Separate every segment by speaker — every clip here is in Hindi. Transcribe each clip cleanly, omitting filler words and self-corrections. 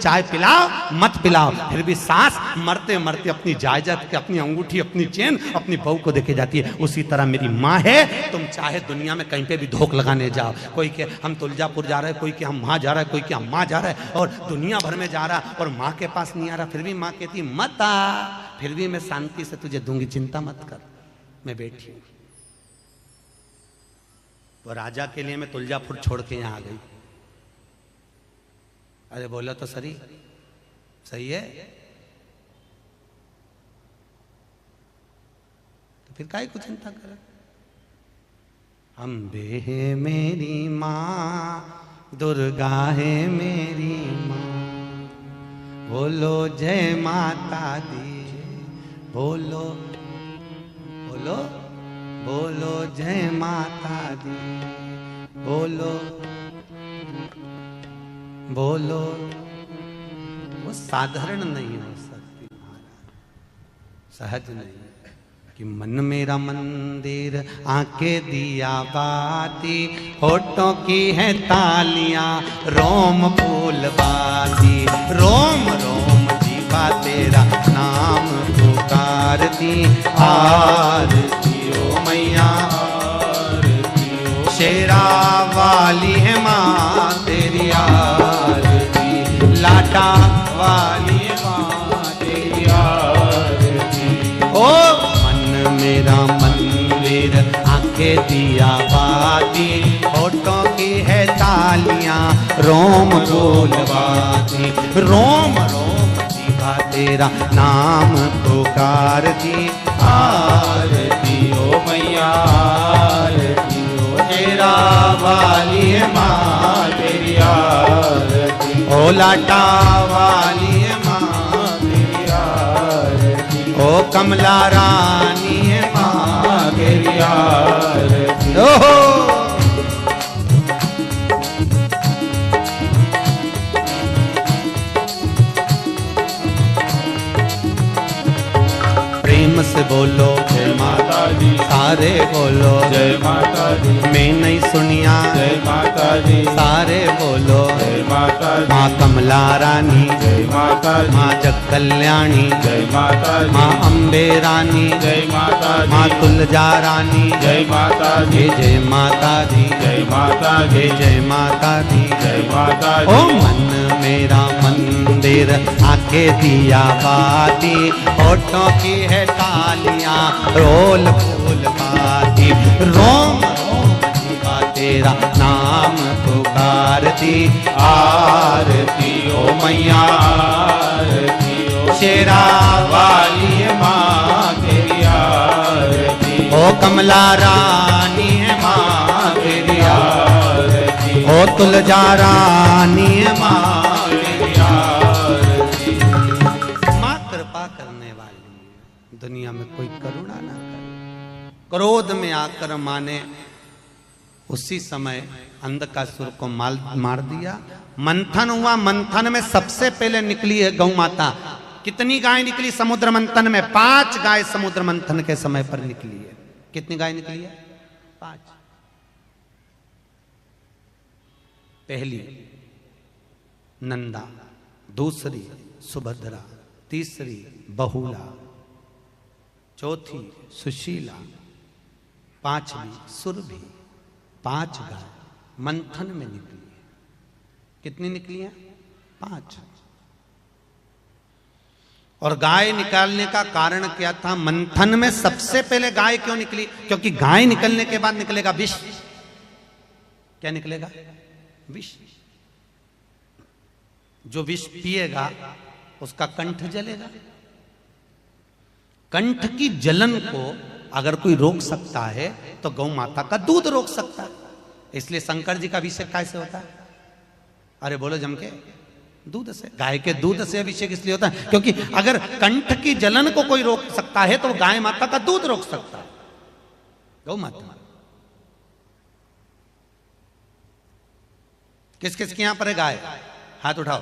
Speaker 1: चाय पिलाओ मत पिलाओ, फिर भी सास मरते मरते अपनी जायदाद के, अपनी अंगूठी, अपनी चेन अपनी बहू को देके जाती है। उसी तरह मेरी माँ है। तुम चाहे दुनिया में कहीं पे भी धोख लगाने जाओ, कोई के हम तुलजापुर जा रहे हैं, कोई के हम वहाँ जा रहा है, कोई के हम वहाँ जा रहा है, और दुनिया भर में जा रहा और माँ के पास नहीं आ रहा, फिर भी माँ कहती मत आ, फिर भी मैं शांति से तुझे दूंगी, चिंता मत कर, मैं बैठी हूँ। वो राजा के लिए मैं तुलजापुर छोड़ के यहाँ आ गई। अरे बोलो तो सही सही है, तो फिर काहे को चिंता कर। अम्बे है मेरी माँ, दुर्गा है मेरी माँ, बोलो जय माता दी, बोलो बोलो बोलो जय माता दी, बोलो बोलो। वो साधारण नहीं हो सकती महाराज, सहज नहीं। कि मन मेरा मंदिर आंखें दिया बाती, होठों की है तालियां रोम फूल बाती, रोम रोम जीवा तेरा नाम पुकारती, आरती ओ मैया आरती ओ, शेरा वाली है माँ तेरी आरती, लाटा वाली है माँ तेरी आरती। ओ मेरा मंदिर आंखें दिया बाती, होठों की है तालियां रोम फूलवाती, रोम रोम जीवा तेरा नाम पुकारती, आरती ओ मैया आरती ओ, शेरा वाली है माँ तेरी आरती, ओ लाटा वाली है माँ तेरी आरती, ओ कमला रानी है माँ तेरी आरती। ओहो प्रेम से बोलो जय माता दी, सारे बोलो जय माता दी, मैं नहीं सुनिया जय माता दी, सारे बोलो जय माता दी, माँ कमला रानी जय माता दी, माँ जग कल्याणी जय माता दी, माँ अम्बे रानी जय माता दी, माँ तुलजा रानी जय माता दी, जय माता दी जय माता दी, जय माता दी जय माता दी। ओ मन मेरा मंदिर आंखें दिया बाती, होठों की है तालियां रोल फूल बाती, रोम रोम जीवा तेरा नाम पुकारती, आरती ओ मैया आरती ओ, शेरा वाली है माँ तेरी आरती, ओ कमला रानी है माँ तेरी आरती, ओ तुलजा रानी है माँ तेरी आरती। माँ कृपा करने वाली, दुनिया में कोई करुणा ना करे। क्रोध में आकर माँ ने उसी समय अंधकासुर को मार दिया। मंथन हुआ, मंथन में सबसे पहले निकली है गौ माता। कितनी गाय निकली समुद्र मंथन में? 5 गाय समुद्र मंथन के समय पर निकली है। कितनी गाय निकली है? 5। पहली नंदा, दूसरी सुभद्रा, तीसरी बहुला, चौथी सुशीला, 5वीं सुरभि। 5 गाय मंथन में निकली है। कितनी निकली है? 5। और गाय निकालने का कारण क्या था? मंथन में सबसे पहले गाय क्यों निकली? क्योंकि गाय निकलने के बाद निकलेगा विष। क्या निकलेगा? विष। जो विष पिएगा उसका कंठ जलेगा। कंठ की जलन को अगर कोई रोक सकता है तो गौ माता का दूध रोक सकता है। इसलिए शंकर जी का अभिषेक कैसे होता है? अरे बोलो जम के, दूध से। गाय के दूध से अभिषेक इसलिए होता है क्योंकि अगर कंठ की जलन को कोई रोक सकता है तो गाय माता का दूध रोक सकता है। गौ माता। किस किस के यहां पर है गाय? हाथ उठाओ।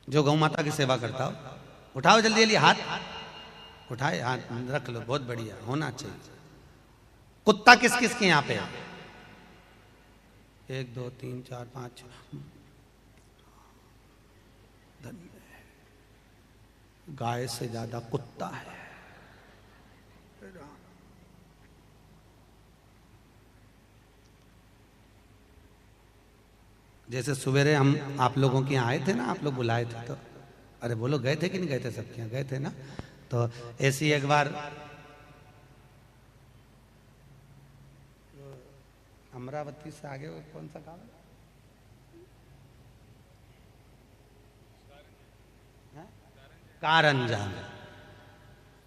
Speaker 1: जो गौ माता की सेवा करता हो उठाओ, जल्दी जल्दी हाथ उठाए, हाथ रख लो। बहुत बढ़िया, होना चाहिए। कुत्ता किस किस के यहां पे है? 1 2 3 4 5 6। धन्य है। गाय से ज्यादा कुत्ता है। जैसे सवेरे हम आप लोगों के यहाँ आए थे ना, आप लोग बुलाए थे, तो अरे बोलो गए थे कि नहीं गए थे? सबके यहाँ गए थे ना। तो ऐसी एक बार अमरावती से आगे कौन सा गाँव है? कारंजा।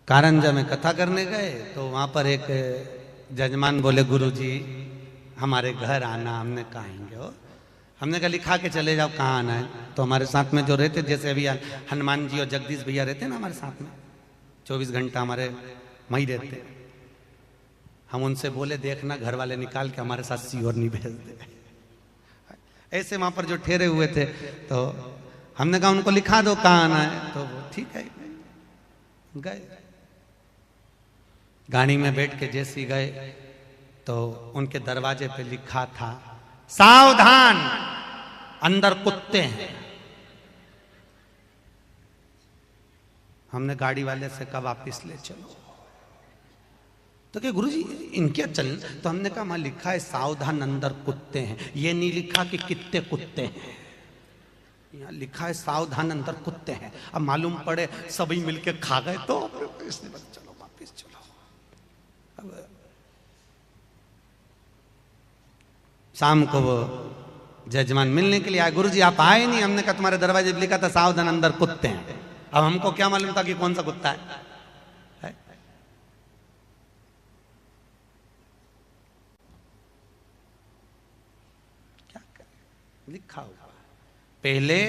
Speaker 1: कारंजा में कथा करने गए तो वहां पर एक जजमान बोले, गुरुजी हमारे घर आना। हमने कहा आएंगे हो। हमने कहा लिखा के चले जाओ, कहाँ आना है? तो हमारे साथ में जो रहते, जैसे अभी हनुमान जी और जगदीश भैया रहते ना हमारे साथ में, 24 घंटा हमारे वहीं रहते। हम उनसे बोले देखना घर वाले निकाल के हमारे साथ सीहोर नहीं भेज दे। ऐसे वहां पर जो ठहरे हुए थे, तो हमने कहा उनको लिखा दो कहाँ आना है। तो वो ठीक है, गए। गाड़ी में बैठ के जैसे ही गए तो उनके दरवाजे पे लिखा था, सावधान अंदर कुत्ते हैं। हमने गाड़ी वाले से कहा वापिस ले चलो। तो क्या गुरुजी इनके चल? तो हमने कहा वहां लिखा है सावधान अंदर कुत्ते हैं, ये नहीं लिखा कि कितने कुत्ते हैं। यहाँ लिखा है सावधान अंदर कुत्ते हैं। अब मालूम पड़े सभी मिलके खा गए तो इसने बस चलो वापिस चलो। अब शाम को वो जजमान मिलने के लिए आए, गुरुजी आप आए नहीं। हमने कहा तुम्हारे दरवाजे पे लिखा था सावधान अंदर कुत्ते हैं। अब हमको क्या मालूम था कि कौन सा कुत्ता है? क्या लिखा हुआ? पहले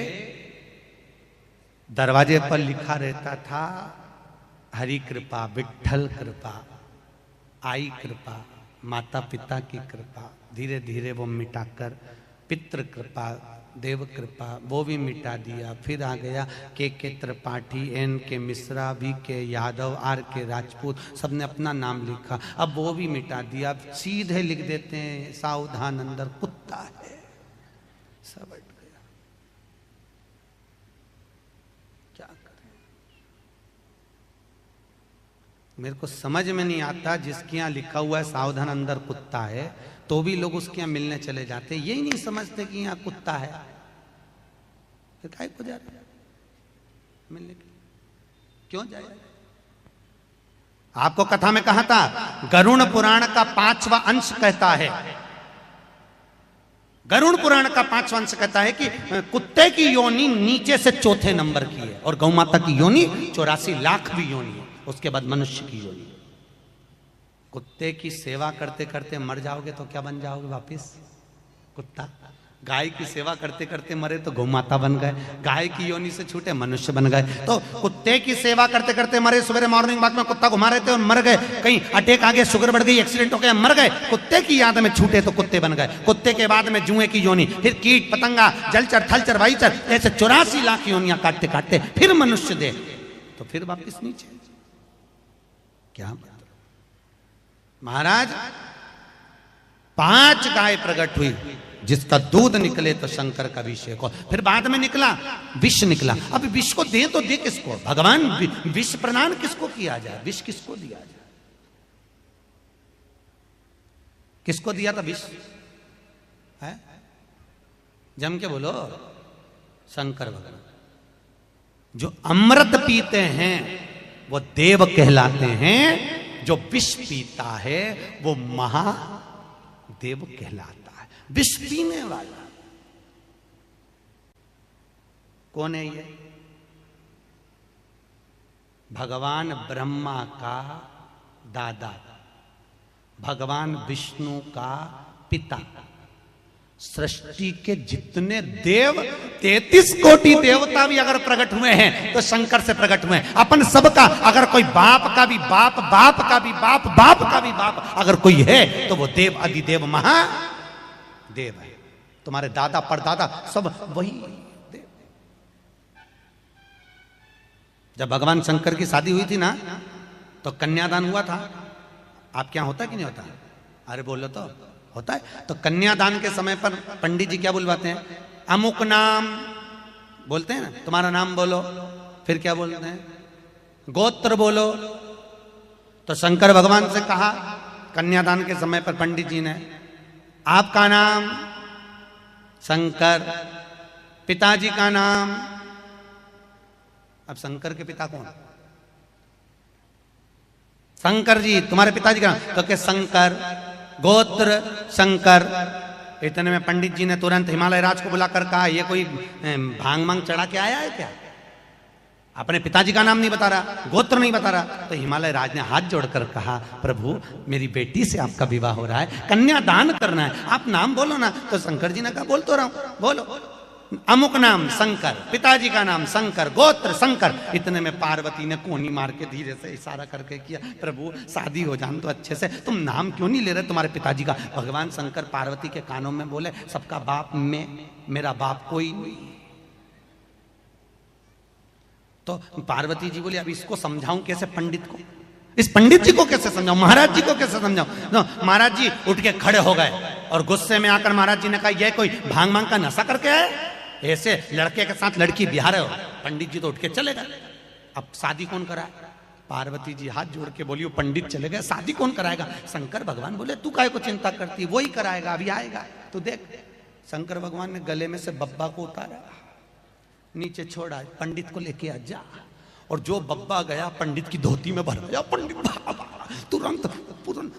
Speaker 1: दरवाजे पर लिखा रहता था हरि कृपा, विठ्ठल कृपा, आई कृपा, माता पिता की कृपा। धीरे धीरे वो मिटाकर पितृ कृपा, देव कृपा, वो भी मिटा दिया। फिर आ गया के त्रिपाठी, एन के मिश्रा, वी के यादव, आर के राजपूत, सबने अपना नाम लिखा। अब वो भी मिटा दिया। अब सीधे लिख देते हैं सावधान अंदर कुत्ता है। सब हट गया। क्या करें? मेरे को समझ में नहीं आता, जिसके यहाँ लिखा हुआ है सावधान अंदर कुत्ता है तो भी लोग उसके यहाँ मिलने चले जाते। यही नहीं समझते कि यहाँ कुत्ता है, फिर काहे को जा रहे मिलने के? क्यों जाए? आपको कथा में कहा था, गरुड़ पुराण का 5वां अंश कहता है, गरुड़ पुराण का 5वां अंश कहता है कि कुत्ते की योनि नीचे से चौथे नंबर की है और गौ माता की योनि 84 लाख भी योनि है, उसके बाद मनुष्य की योनि। कुत्ते की सेवा करते करते मर जाओगे तो क्या बन जाओगे वापिस? कुत्ता। गाय की सेवा करते करते मरे तो गौ माता बन गए, गाय की योनि से छूटे मनुष्य बन गए। तो कुत्ते की सेवा करते करते मरे, सवेरे मॉर्निंग वॉक में कुत्ता घुमा रहे थे और मर गए, कहीं अटैक आ गया, शुगर बढ़ गई, एक्सीडेंट हो गया, मर गए। कुत्ते की याद में छूटे तो कुत्ते बन गए। कुत्ते के बाद में जुए की योनि, फिर कीट पतंगा, जलचर थलचर वायुचर, ऐसे 84 लाख योनियां काटते काटते फिर मनुष्य दे, तो फिर वापिस नीचे। क्या महाराज 5 गाय प्रकट हुई, जिसका दूध निकले तो शंकर का अभिषेक हो। फिर बाद में निकला विष निकला। अब विष को दे तो दे किसको? भगवान विष प्रदान किसको किया जाए? विष किसको दिया जाए? किसको दिया था विष? है जम के बोलो। शंकर भगवान। जो अमृत पीते हैं वो देव कहलाते हैं, जो विष पीता है वो महादेव कहलाता है। विष पीने वाला कौन है? ये भगवान ब्रह्मा का दादा, भगवान विष्णु का पिता। सृष्टि के जितने देव, 33 कोटि देवता भी अगर प्रकट हुए हैं तो शंकर से प्रकट हुए हैं। अपन सबका अगर कोई बाप का भी बाप, बाप का भी बाप, बाप का भी बाप अगर कोई है तो वो देव अधिदेव महादेव है। तुम्हारे दादा परदादा सब वही देव। जब भगवान शंकर की शादी हुई थी ना तो कन्यादान हुआ था। आपके यहां होता कि नहीं होता? अरे बोलो तो होता है। तो कन्यादान के समय पर पंडित जी क्या बुलवाते हैं? अमुक नाम बोलते हैं ना, तुम्हारा नाम बोलो, फिर क्या बोलते हैं, गोत्र बोलो। तो शंकर भगवान से कहा कन्यादान के समय पर पंडित जी ने, आपका नाम शंकर, पिताजी का नाम। अब शंकर के पिता कौन? शंकर जी, तुम्हारे पिताजी का नाम? तो के शंकर, गोत्र शंकर। इतने में पंडित जी ने तुरंत हिमालय राज को बुलाकर कहा, ये कोई भांग मांग चढ़ा के आया है क्या? अपने पिताजी का नाम नहीं बता रहा, गोत्र नहीं बता रहा। तो हिमालय राज ने हाथ जोड़कर कहा, प्रभु मेरी बेटी से आपका विवाह हो रहा है, कन्यादान करना है, आप नाम बोलो ना। तो शंकर जी ने कहा, बोल तो रहा हूं, बोलो। अमुक नाम शंकर, पिताजी का नाम शंकर, गोत्र शंकर। इतने में पार्वती ने कोनी मार के धीरे से इशारा करके किया, प्रभु शादी हो जान तो अच्छे से, तुम नाम क्यों नहीं ले रहे तुम्हारे पिताजी का? भगवान शंकर पार्वती के कानों में बोले, सबका बाप मैं, मेरा बाप कोई नहीं। तो पार्वती जी बोली, अब इसको समझाऊं कैसे पंडित को, इस पंडित जी को कैसे समझाऊं, महाराज जी को कैसे समझाऊं? तो महाराज जी उठ के खड़े हो गए और गुस्से में आकर महाराज जी ने कहा, यह कोई भांग मांग का नशा करके आए, ऐसे लड़के के साथ लड़की बिहार रहे हो? पंडित जी तो उठ के चले गए। अब शादी कौन कराए? पार्वती जी हाथ जोड़ के बोली, वो पंडित चले गए, शादी कौन कराएगा? शंकर भगवान बोले, तू काहे को चिंता करती है, वही कराएगा, अभी आएगा तो देख। शंकर भगवान ने गले में से बब्बा को उतारा, नीचे छोड़ा, पंडित को लेके आ जा। और जो बब्बा गया पंडित की धोती में भर गया, पंडित तुरंत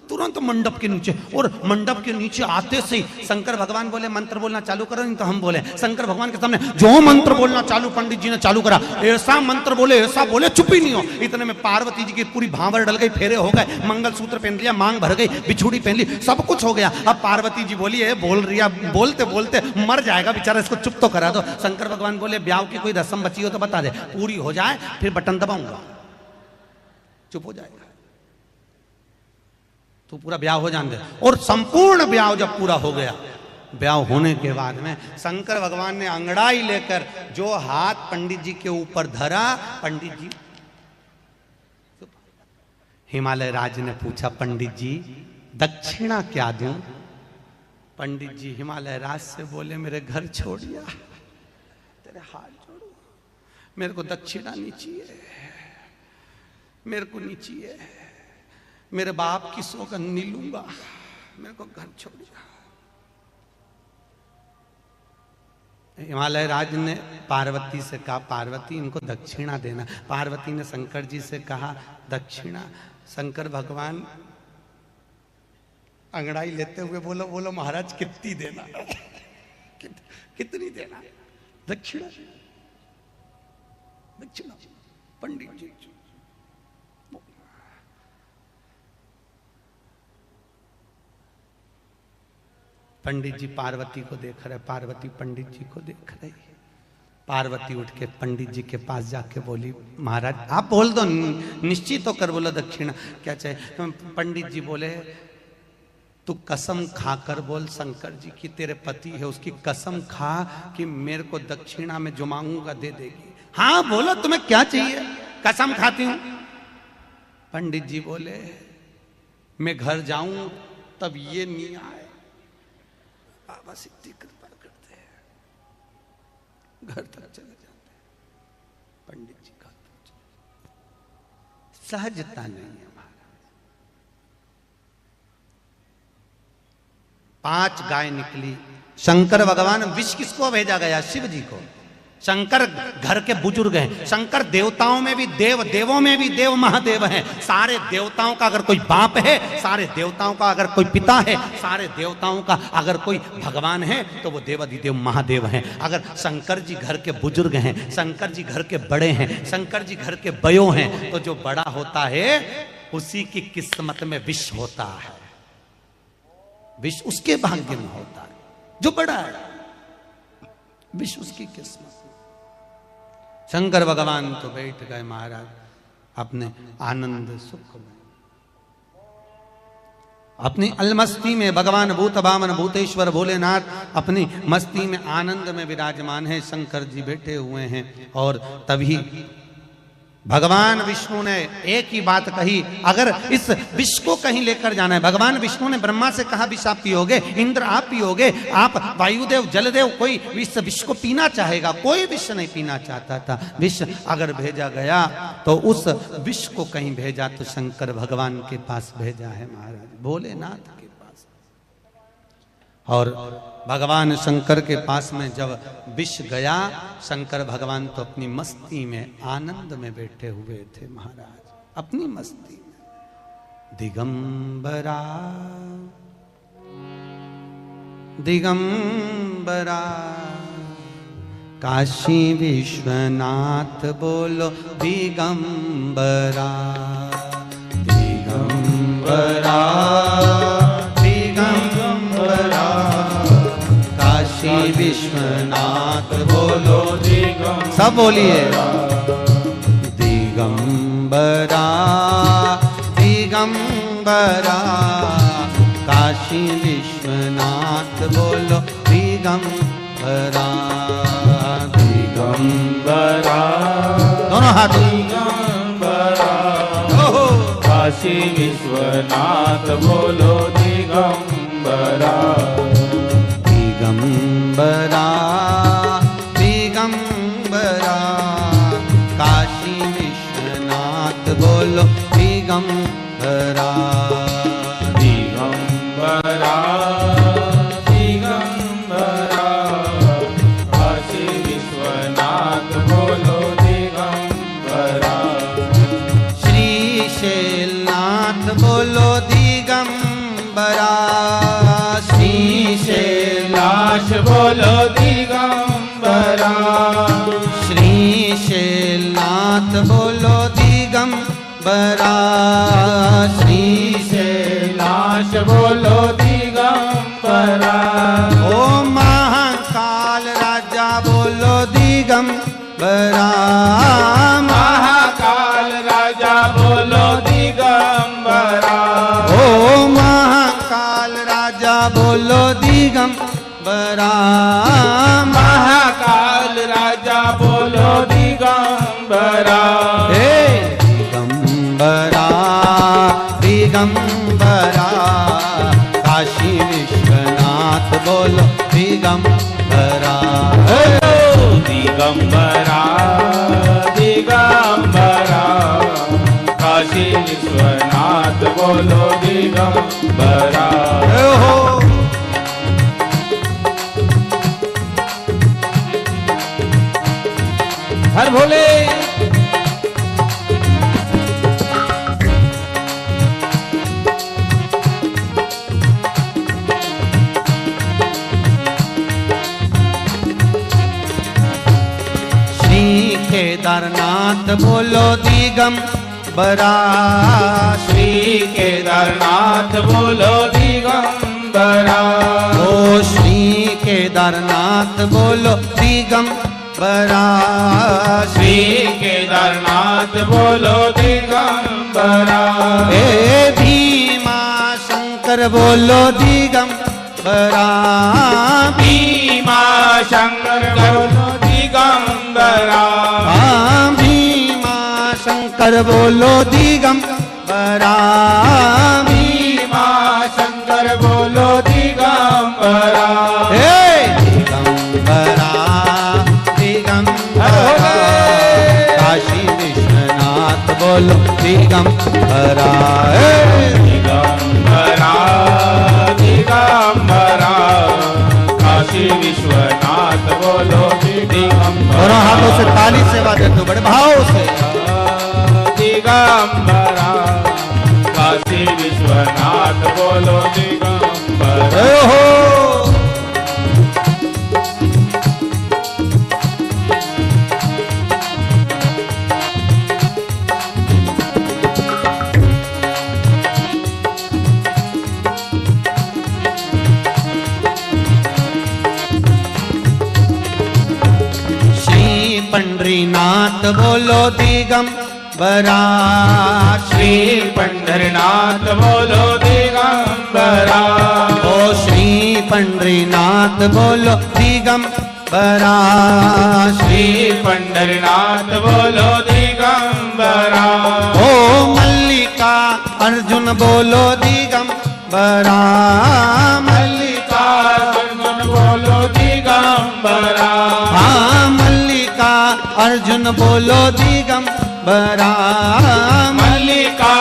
Speaker 1: तुरंत मंडप के नीचे। और मंडप के नीचे आते से शंकर भगवान बोले, मंत्र बोलना चालू करो, नहीं तो हम बोले। शंकर भगवान के सामने जो मंत्र बोलना चालू पंडित जी ने चालू करा, ऐसा मंत्र बोले, ऐसा बोले, चुप ही नहीं हो। इतने में पार्वती जी की पूरी भांवर डल गई, फेरे हो गए, मंगलसूत्र पहन लिया, मांग भर गई, बिछुड़ी पहन ली, सब कुछ हो गया। अब पार्वती जी बोली, है बोल रही है, बोलते बोलते मर जाएगा बेचारा, इसको चुप तो करा दो। शंकर भगवान बोले, ब्याह की कोई रस्म बची हो तो बता दे, पूरी हो जाए फिर बटन दबाऊंगा, चुप हो जाएगा। तो पूरा ब्याह हो जाने दे। और संपूर्ण ब्याह जब पूरा हो गया, ब्याह होने के बाद में शंकर भगवान ने अंगड़ाई लेकर जो हाथ पंडित जी के ऊपर धरा, पंडित जी, हिमालय राज ने पूछा, पंडित जी दक्षिणा क्या दूं? पंडित जी हिमालय राज से बोले, मेरे घर छोड़िया, तेरे हाथ जोड़ू, मेरे को दक्षिणा नहीं चाहिए, मेरे को नहीं चाहिए, मेरे बाप की सौगंध नहीं लूंगा, मेरे को घर छोड़िया। हिमालय राज ने पार्वती से कहा, पार्वती इनको दक्षिणा देना। पार्वती ने शंकर जी से कहा, दक्षिणा। शंकर भगवान अंगड़ाई लेते हुए बोलो, बोलो महाराज कितनी देना? कितनी देना? दक्षिणा, दक्षिणा। पंडित जी पंडित जी पार्वती को देख रहे, पार्वती पंडित जी को देख रही। पार्वती उठ के पंडित जी के पास जाके बोली, महाराज आप बोल दो, निश्चित तो कर बोलो दक्षिणा क्या चाहिए। पंडित जी बोले, तू कसम खाकर बोल शंकर जी की तेरे पति है, उसकी कसम खा कि मेरे को दक्षिणा में जो मांगूंगा दे देगी। हाँ बोलो तुम्हें क्या चाहिए? कसम खाती हूं। पंडित जी बोले, मैं घर जाऊं तब ये नहीं आए, बाबा सिद्धि कृपा करते हैं, घर तक चले जाते हैं। पंडित जी का सहजता नहीं है महाराज। 5 गाय निकली। शंकर भगवान, विष किसको भेजा गया? शिव जी को। शंकर घर के बुजुर्ग हैं। शंकर देवताओं में भी देव, देवों में भी देव, महादेव हैं। सारे देवताओं का अगर कोई बाप है, सारे देवताओं का अगर कोई पिता है, सारे देवताओं का अगर कोई भगवान है, तो वो देवाधिदेव महादेव हैं। अगर शंकर जी घर के बुजुर्ग हैं, शंकर जी घर के बड़े हैं, शंकर जी घर के बयो हैं, तो जो बड़ा होता है उसी की किस्मत में विष होता है, विष उसके भाग्य में होता है। जो बड़ा है विष उसकी किस्मत। शंकर भगवान तो बैठ गए महाराज अपने आनंद सुख में, अपनी अलमस्ती में। भगवान भूत भावन भूतेश्वर भोलेनाथ अपनी मस्ती में आनंद में विराजमान है। शंकर जी बैठे हुए हैं और तभी भगवान विष्णु ने एक ही बात कही, अगर इस विष को कहीं लेकर जाना है। भगवान विष्णु ने ब्रह्मा से कहा विष आप पियोगे, इंद्र आप पियोगे, आप वायुदेव जलदेव, कोई इस विष को पीना चाहेगा? कोई विष नहीं पीना चाहता था। विष अगर भेजा गया तो उस विष को कहीं भेजा तो शंकर भगवान के पास भेजा है महाराज, भोलेनाथ के पास। और भगवान शंकर के पास में जब विष गया, शंकर भगवान तो अपनी मस्ती में आनंद में बैठे हुए थे महाराज, अपनी मस्ती में। दिगंबरा दिगंबरा काशी विश्वनाथ बोलो दिगंबरा दिगंबरा दिगंबरा काशी विश्वनाथ बोलो दिगंबरा, सब बोलिए दिगंबरा दिगंबरा काशी विश्वनाथ बोलो दिगंबरा दिगंबरा, दोनों हाथ
Speaker 2: दिगंबरा काशी विश्वनाथ बोलो दिगंबरा
Speaker 1: दिगंबरा दिगंबरा काशी विश्वनाथ बोलो दिगंबरा
Speaker 2: दिगंबरा दिगंबरा काशी विश्वनाथ बोलो दिगंबरा
Speaker 1: श्रीशैलनाथ बोलो दिगंबरा
Speaker 2: श्रीशैलाश बोलो दिगंबरा
Speaker 1: श्रीशैलनाथ बोलो दिगंबरा
Speaker 2: श्रीशैलाश बोलो दिगंबरा
Speaker 1: ओ महाकाल राजा बोलो दिगंबरा
Speaker 2: महाकाल राजा बोलो दिगंबरा
Speaker 1: ओ महाकाल राजा बोलो दिगंबरा
Speaker 2: महाकाल राजा बोलो दिगंबरा
Speaker 1: हे दिगंबरा दिगंबरा काशी विश्वनाथ बोलो दिगंबरा
Speaker 2: दिगंबरा दिगंबरा काशी विश्वनाथ बोलो दिगंबरा
Speaker 1: हो
Speaker 2: हर भोले
Speaker 1: श्री केदारनाथ बोलो दिगंबरा
Speaker 2: श्री केदारनाथ बोलो दिगंबरा
Speaker 1: ओ श्री केदारनाथ बोलो दिगंबरा
Speaker 2: श्री केदारनाथ बोलो दिगंबरा
Speaker 1: हे भीमा शंकर बोलो दिगंबरा
Speaker 2: भीमा शंकर बोलो दिगंबरा
Speaker 1: भीमा शंकर बोलो दिगंबरा
Speaker 2: भीमा शंकर बोलो दिगंबरा
Speaker 1: हे दिगंबरा दिगंबरा काशी विश्वनाथ बोलो दिगंबरा
Speaker 2: दिगंबरा दिगंबरा काशी विश्वनाथ बोलो दिगंबरा
Speaker 1: दोनों हाथों से ताली सेवा देते हो बड़े भाव से
Speaker 2: दिगंबरा काशी विश्वनाथ बोलो दिगंबरा
Speaker 1: हो पंढरीनाथ बोलो दिगंबरा
Speaker 2: श्री पंढरीनाथ बोलो दिगंबरा
Speaker 1: ओ श्री पंढरीनाथ बोलो दिगंबरा
Speaker 2: श्री पंढरीनाथ बोलो दिगंबरा दिगंबरा।
Speaker 1: ओ मल्लिका अर्जुन बोलो दिगंबरा,
Speaker 2: मल्लिकार्जुन बोलो दिगंबरा।
Speaker 1: हाँ मल्लिका अर्जुन बोलो दिगंबरा,
Speaker 2: मल्लिका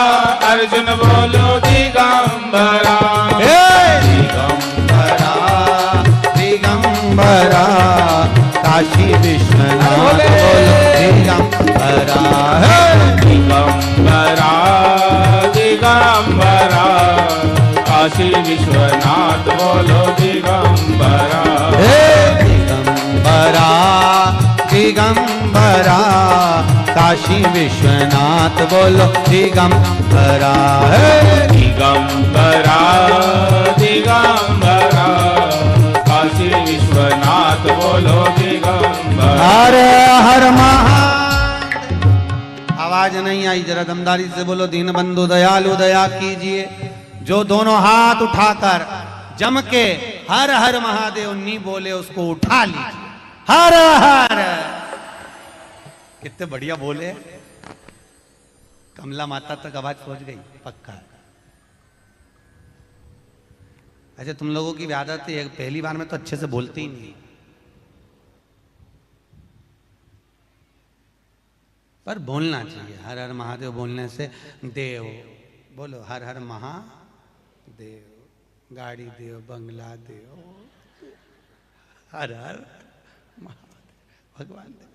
Speaker 2: अर्जुन बोलो दिगंबरा।
Speaker 1: दिगंबरा दिगंबरा काशी विश्वनाथ बोलो दिगंबरा,
Speaker 2: दिगंबरा दिगंबरा काशी विश्वनाथ बोलो दिगंबरा।
Speaker 1: दिगंबरा दिगंबरा काशी विश्वनाथ बोलो दिगंबरा,
Speaker 2: दिगंबरा दिगंबरा काशी विश्वनाथ बोलो दिगंबरा।
Speaker 1: हर हर महा। आवाज नहीं आई, जरा दमदारी से बोलो। दीन बंधु दयालु दया कीजिए। जो दोनों हाथ उठाकर जम के हर हर महादेव नहीं बोले उसको उठा लीजिए। हर हर। कितने बढ़िया बोले। कमला माता तक आवाज पहुंच गई पक्का। अच्छा तुम लोगों की आदत है पहली बार में तो अच्छे से बोलते ही नहीं, पर बोलना चाहिए। हर हर महादेव बोलने से देव बोलो, हर हर महादेव, गाड़ी देव, बंगला देव, हर हर महादेव। भगवान देव,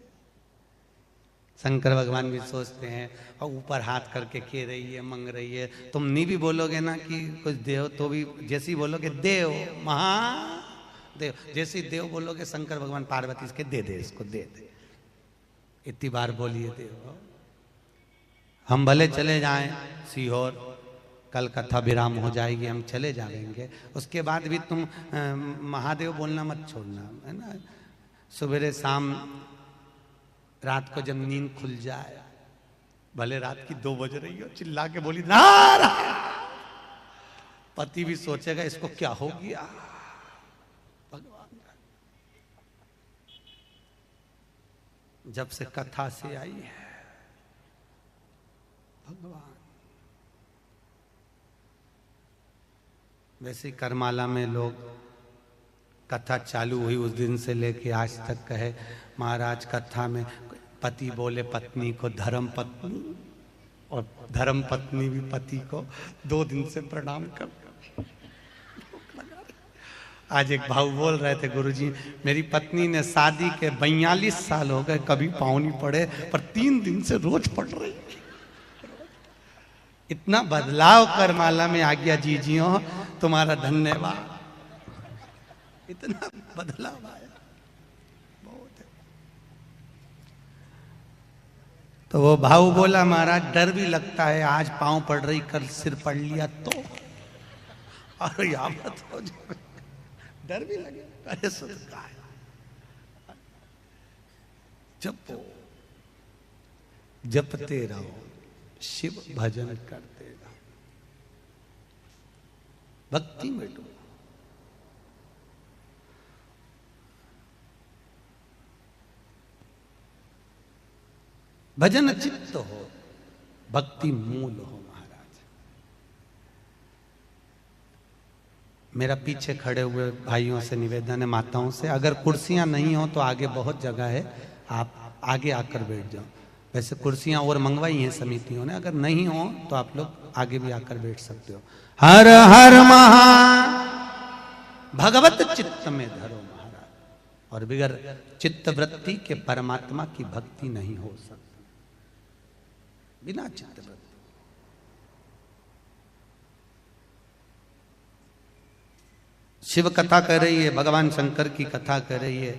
Speaker 1: शंकर भगवान भी सोचते हैं और ऊपर हाथ करके कह रही है, मंग रही है। तुम नहीं भी बोलोगे ना कि कुछ देव, तो भी जैसे ही बोलोगे देव महादेव, जैसे ही देव बोलोगे शंकर भगवान पार्वती इसके दे दे, इसको दे दे। इतनी बार बोलिए देव। हम भले चले जाएं सीहोर, कल कथा विराम हो जाएगी, हम चले जाएंगे। उसके बाद भी तुम महादेव बोलना मत छोड़ना, है ना। सवेरे शाम रात को जब नींद खुल जाए, भले रात की 2 बज रही हो, चिल्ला के बोली नारायण। पति भी सोचेगा इसको क्या हो गया। भगवान जब से कथा से आई है भगवान। वैसे ही करमाला में लोग कथा चालू हुई उस दिन से लेके आज तक कहे महाराज कथा में पति बोले पत्नी को धर्म पत्नी, और धर्म पत्नी भी पति को 2 दिन से प्रणाम कर। आज एक भाऊ बोल रहे थे गुरुजी मेरी पत्नी ने शादी के 42 साल हो गए कभी पाँव नहीं पड़े, पर 3 दिन से रोज पड़ रही। इतना बदलाव करमाला में आ गया जीजियों, तुम्हारा धन्यवाद। इतना बदलाव आया बहुत है। तो वो भाऊ बोला महाराज डर भी लगता है, आज पाँव पड़ रही कल सिर पड़ लिया तो, और यावत हो जाए डर भी लगे। अरे सदका है, जपो जपते रहो, शिव भजन करते रहो, भक्ति में डूबो। भजन चित्त हो, भक्ति मूल हो। महाराज मेरा पीछे खड़े हुए भाइयों से निवेदन है, माताओं से, अगर कुर्सियां नहीं हो तो आगे बहुत जगह है, आप आगे आकर बैठ जाओ। वैसे कुर्सियां और मंगवाई हैं समितियों ने, अगर नहीं हो तो आप लोग आगे भी आकर बैठ सकते हो। हर हर महा भगवत चित्त में धरो महाराज, और बिगर चित्त वृत्ति के परमात्मा की भक्ति नहीं हो सकती बिना चित्त वृत्ति। शिव कथा कर रही है, भगवान शंकर की कथा कर रही है।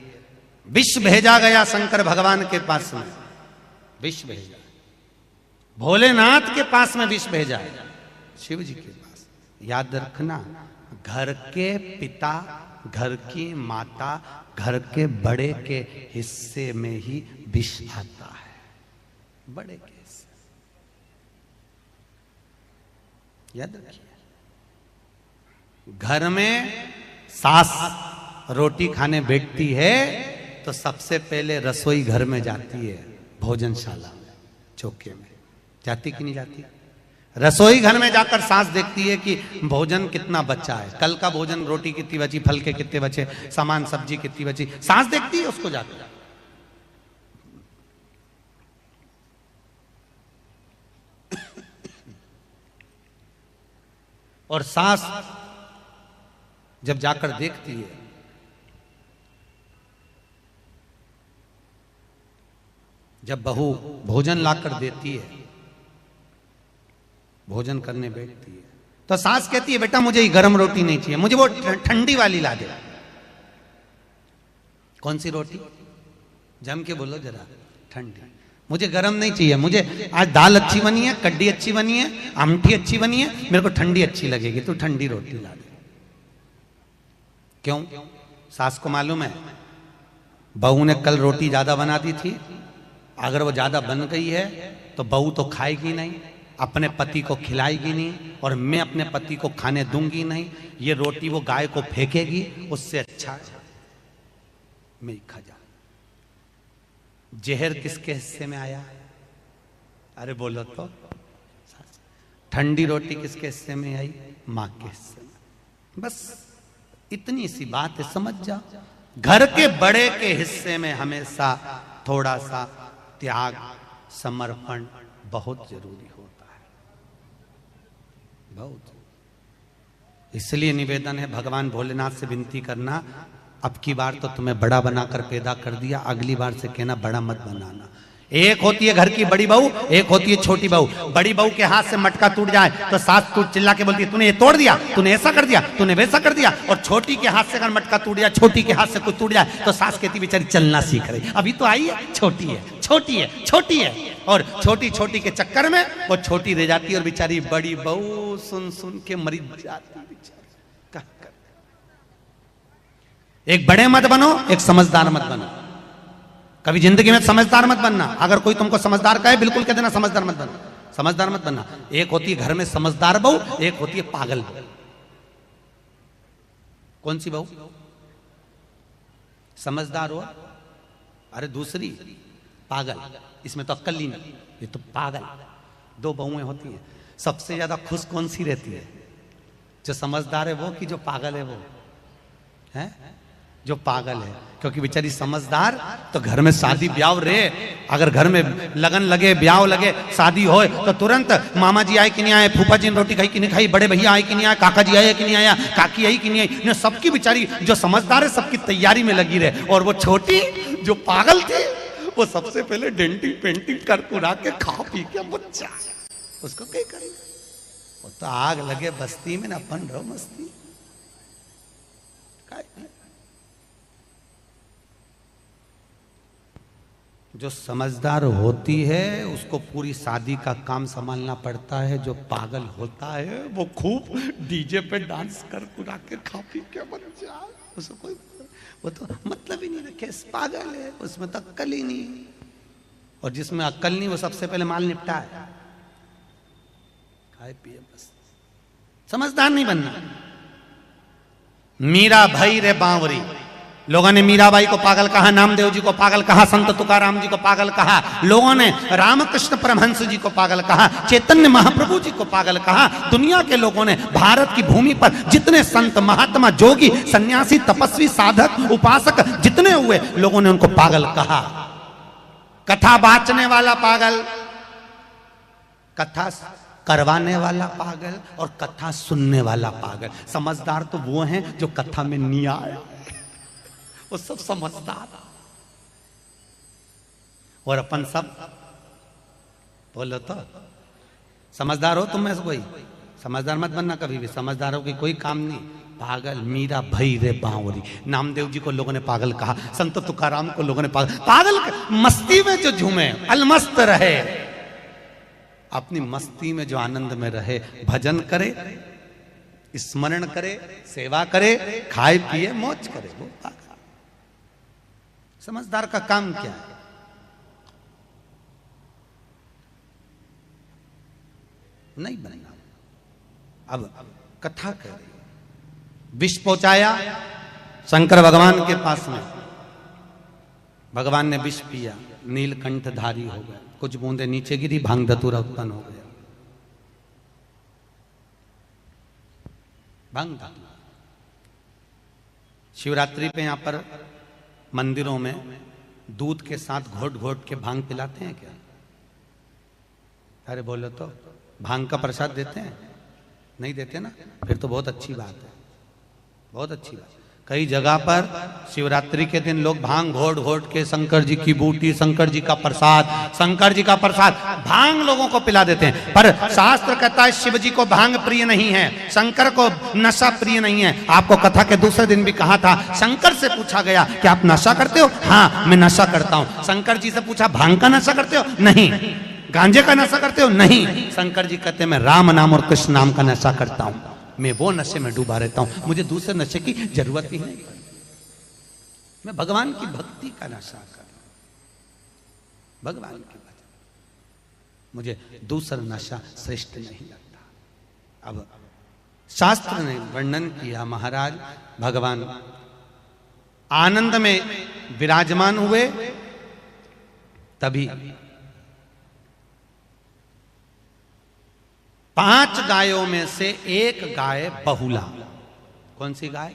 Speaker 1: विष भेजा गया शंकर भगवान के पास में, विष भेजा। भोलेनाथ के पास में विष भेजा है, शिव जी के पास। याद रखना, घर के पिता, घर की माता, घर के बड़े के हिस्से में ही विष आता है, बड़े के हिस्से। याद रखिए, घर में सास रोटी खाने बैठती है तो सबसे पहले रसोई घर में जाती है, भोजनशाला में, चौके में। जाती कि नहीं जाती? रसोई घर में जाकर सास देखती है कि भोजन कितना बचा है, कल का भोजन, रोटी कितनी बची, फल के कितने बचे, सामान सब्जी कितनी बची, सास देखती है उसको जाकर। और सास जब जाकर देखती है जब बहू भोजन लाकर देती है, भोजन करने बैठती है, तो सास कहती है बेटा मुझे ये गरम रोटी नहीं चाहिए, मुझे वो ठंडी वाली ला दे। कौन सी रोटी? जम के बोलो जरा। ठंडी। मुझे गरम नहीं चाहिए, मुझे आज दाल अच्छी बनी है, कड्डी अच्छी बनी है, आमठी अच्छी बनी है, मेरे को ठंडी अच्छी लगेगी, तो ठंडी रोटी ला दे। क्यों? सास को मालूम है बहू ने कल रोटी ज्यादा बना दी थी, अगर वो ज्यादा बन गई है तो बहू तो खाएगी नहीं, अपने पति को खिलाएगी नहीं, और मैं अपने पति को खाने दूंगी नहीं, ये रोटी वो गाय को फेंकेगी, उससे अच्छा मैं खा जा। जहर किसके हिस्से में आया? अरे बोलो तो। ठंडी रोटी किसके हिस्से में आई? मां के हिस्से में। बस इतनी सी बात है, समझ जा। घर के बड़े के हिस्से में हमेशा थोड़ा सा त्याग, समर्पण बहुत जरूरी होता है, बहुत। इसलिए निवेदन है भगवान भोलेनाथ से विनती करना, अब की बार तो तुम्हें बड़ा बनाकर पैदा कर दिया, अगली बार से कहना बड़ा मत बनाना। एक होती है घर की बड़ी बहू, एक होती है छोटी बहू। बड़ी बहू के हाथ से मटका टूट जाए तो सास टूट चिल्ला के बोलती है तूने ये तोड़ दिया, तूने ऐसा कर दिया, तूने वैसा कर दिया। और छोटी के हाथ से अगर मटका टूट जाए, छोटी के हाथ से कुछ टूट जाए, तो सास कहती बेचारी चलना सीख रही, अभी तो आई है, छोटी है, छोटी है, छोटी है। और छोटी छोटी के चक्कर में वो छोटी रह जाती है, और बेचारी बड़ी बहू सुन सुन के मरी जाती है। एक बड़े मत बनो, एक समझदार मत बनो। कभी जिंदगी में समझदार मत बनना। अगर कोई तुमको समझदार कहे, बिल्कुल कह देना समझदार मत बनना, समझदार मत बनना। एक होती है घर में समझदार बहू, एक होती है पागल बहू। कौन सी बहू? समझदार हो, अरे दूसरी पागल, इसमें तो अक्ल ही नहीं, ये तो पागल। दो बहुएं होती हैं। सबसे ज्यादा खुश कौन सी रहती है? जो समझदार है वो कि जो पागल है वो? है जो पागल है, क्योंकि बेचारी समझदार तो घर में शादी ब्याह रहे, अगर घर में लगन लगे, ब्याह लगे, शादी हो तो तुरंत मामा जी आए कि नहीं आए, फूफा जी ने रोटी खाई कि नहीं खाई, बड़े भैया आए कि नहीं आए, काका जी आए कि नहीं आया, काकी आई कि नहीं आई, ने सबकी बेचारी जो समझदार है सबकी तैयारी में लगी रहे। और वो छोटी जो पागल थी वो सबसे पहले डेंटिंग पेंटिंग कर पुरा के खा पी के बच्चा, उसको क्या करेगा? वो तो आग लगे बस्ती में ना, अपन रहो मस्ती। जो समझदार होती है उसको पूरी शादी का काम संभालना पड़ता है। जो पागल होता है वो खूब डीजे पे डांस कर पुरा के खा पी के बन जाए, उसको कोई वो तो मतलब ही नहीं रखे, पागल है, उसमें तो अक्ल ही नहीं। और जिसमें अक्ल नहीं वो सबसे पहले माल निपटा है, खाए पिए बस। समझदार नहीं बनना। मीरा भाई रे बावरी, लोगों ने मीराबाई को पागल कहा, नामदेव जी को पागल कहा, संत तुकाराम जी को पागल कहा, लोगों ने रामकृष्ण परमहंस जी को पागल कहा, चैतन्य महाप्रभु जी को पागल कहा। दुनिया के लोगों ने भारत की भूमि पर जितने संत, महात्मा, जोगी, सन्यासी, तपस्वी, साधक, उपासक जितने हुए, लोगों ने उनको पागल कहा। कथा बाचने वाला पागल, कथा करवाने वाला पागल, और कथा सुनने वाला पागल। समझदार तो वो हैं जो कथा में नहीं आया, वो सब समझदार। और अपन सब बोलो तो समझदार हो। तुम में से कोई समझदार मत बनना कभी भी, समझदार हो कि कोई काम नहीं। पागल मीरा भई रे बावरी, नामदेव जी को लोगों ने पागल कहा, संत तुकाराम को लोगों ने पागल मस्ती में जो झूमे, अलमस्त रहे, अपनी मस्ती में जो आनंद में रहे, भजन करे, स्मरण करे, सेवा करे, खाए पिए मौज करे, वो पागल। समझदार का काम क्या है? नहीं बनना। अब कथा कर रही, विष पहुंचाया शंकर भगवान के पास में, भगवान ने विष पिया, नीलकंठधारी हो गए, कुछ बूंदे नीचे गिरी, भांग धतूरा उत्पन्न हो गया। भांग धतूरा शिवरात्रि पे यहाँ पर मंदिरों में दूध के साथ घोट घोट के भांग पिलाते हैं क्या? अरे बोलो तो, भांग का प्रसाद देते हैं? नहीं देते ना, फिर तो बहुत अच्छी बात है, बहुत अच्छी बात। कई जगह पर शिवरात्रि के दिन लोग भांग घोट घोट के शंकर जी की बूटी, शंकर जी का प्रसाद, शंकर जी का प्रसाद भांग लोगों को पिला देते हैं। पर शास्त्र कहता है शिव जी को भांग प्रिय नहीं है, शंकर को नशा प्रिय नहीं है। आपको कथा के दूसरे दिन भी कहा था, शंकर से पूछा गया कि आप नशा करते हो? हाँ मैं नशा करता हूं। शंकर जी से पूछा भांग का नशा करते हो? नहीं। गांजे का नशा करते हो? नहीं। शंकर जी कहते मैं राम नाम और कृष्ण नाम का नशा करता हूं, मैं वो नशे में डूबा रहता हूं, मुझे दूसरे नशे की जरूरत ही नहीं, मैं भगवान की भक्ति का नशा कर, भगवान की भक्ति, मुझे दूसरा नशा श्रेष्ठ नहीं लगता। अब शास्त्र ने वर्णन किया, महाराज भगवान आनंद में विराजमान हुए, तभी 5 गायों में से एक गाय बहुला। कौन सी गाय?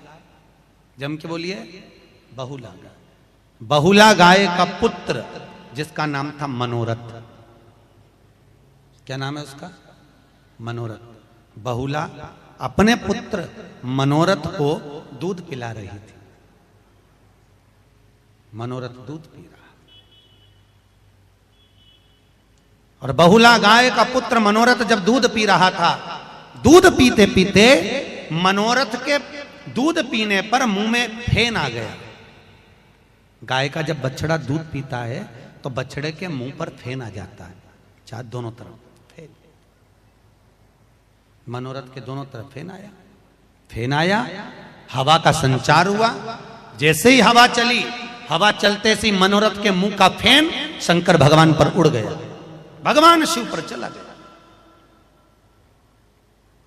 Speaker 1: जम के बोलिए, बहुला गाय। बहुला गाय का पुत्र जिसका नाम था मनोरथ। क्या नाम है उसका? मनोरथ। बहुला अपने पुत्र मनोरथ को दूध पिला रही थी। मनोरथ दूध पी रहा, और बहुला गाय का पुत्र मनोरथ जब दूध पी रहा था, दूध पीते पीते मनोरथ के दूध पीने पर मुंह में फेन आ गया। गाय का जब बछड़ा दूध पीता है तो बछड़े के मुंह पर फेन आ जाता है, चाहे दोनों तरफ फेन। मनोरथ के दोनों तरफ फेन आया, फेन आया, हवा का संचार हुआ। जैसे ही हवा चली, हवा चलते से मनोरथ के मुंह का फेन शंकर भगवान पर उड़ गया, भगवान शिव पर चला गया।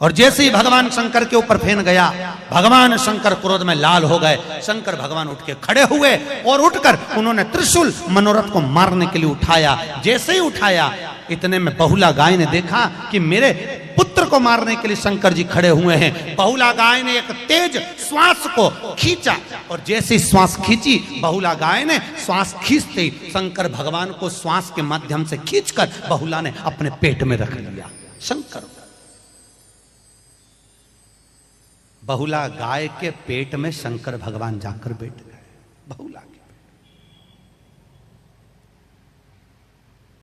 Speaker 1: और जैसे ही भगवान शंकर के ऊपर फेन गया, भगवान शंकर क्रोध में लाल हो गए। शंकर भगवान उठ के खड़े हुए और उठकर उन्होंने त्रिशूल मनोरथ को मारने के लिए उठाया। जैसे ही उठाया, इतने में बहुला गाय ने देखा कि मेरे पुत्र को मारने के लिए शंकर जी खड़े हुए हैं। बहुला गाय ने एक तेज श्वास को खींचा, और जैसे श्वास खींची, बहुला गाय ने श्वास खींचते ही शंकर भगवान को श्वास के माध्यम से खींचकर बहुला ने अपने पेट में रख लिया। शंकर बहुला गाय के पेट में शंकर भगवान जाकर बैठ गए। बहुला के